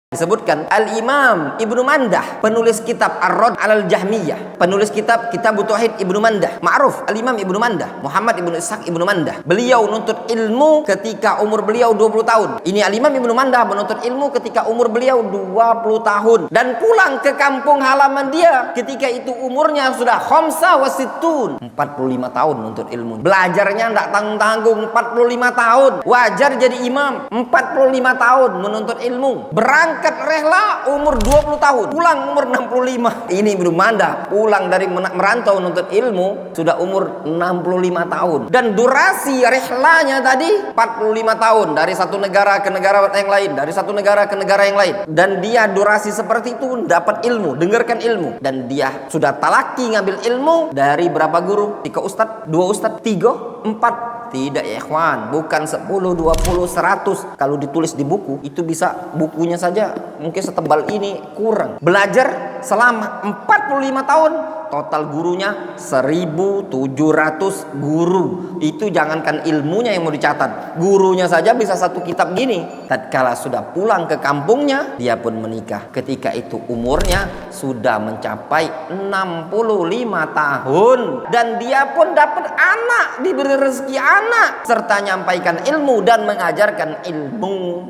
Disebutkan Al-Imam Ibnu Mandah, penulis kitab Ar-Radd 'alal Jahmiyah, penulis kitab Kitabut Tauhid Ibnu Mandah, ma'ruf Al-Imam Ibnu Mandah, Muhammad Ibnu Ishaq Ibnu Mandah. Beliau menuntut ilmu ketika umur beliau 20 tahun. Ini Al-Imam Ibnu Mandah menuntut ilmu ketika umur beliau 20 tahun dan pulang ke kampung halaman dia ketika itu umurnya sudah khamsa wa sittun, 45 tahun menuntut ilmu. Belajarnya enggak tanggung-tanggung, 45 tahun. Wajar jadi imam, 45 tahun menuntut ilmu. Berangkat rehla umur 20 tahun, pulang umur 65. Ini Ibnu Mandah pulang dari merantau menuntut ilmu sudah umur 65 tahun. Dan durasi rehlanya tadi 45 tahun, dari satu negara ke negara yang lain, dari satu negara ke negara yang lain. Dan dia durasi seperti itu dapat ilmu, dengarkan ilmu. Dan dia sudah talaki ngambil ilmu dari berapa guru? 3 ustadz, 2 ustadz, 3, 4. Tidak ya ikhwan, bukan 10, 20, 100. Kalau ditulis di buku, itu bisa bukunya saja mungkin setebal ini kurang. Belajar selama 45 tahun, total gurunya 1700 guru. Itu jangankan ilmunya yang mau dicatat, gurunya saja bisa satu kitab gini. Tatkala sudah pulang ke kampungnya, dia pun menikah. Ketika itu umurnya sudah mencapai 65 tahun. Dan dia pun dapat anak, diberi rezeki anak, serta menyampaikan ilmu dan mengajarkan ilmu.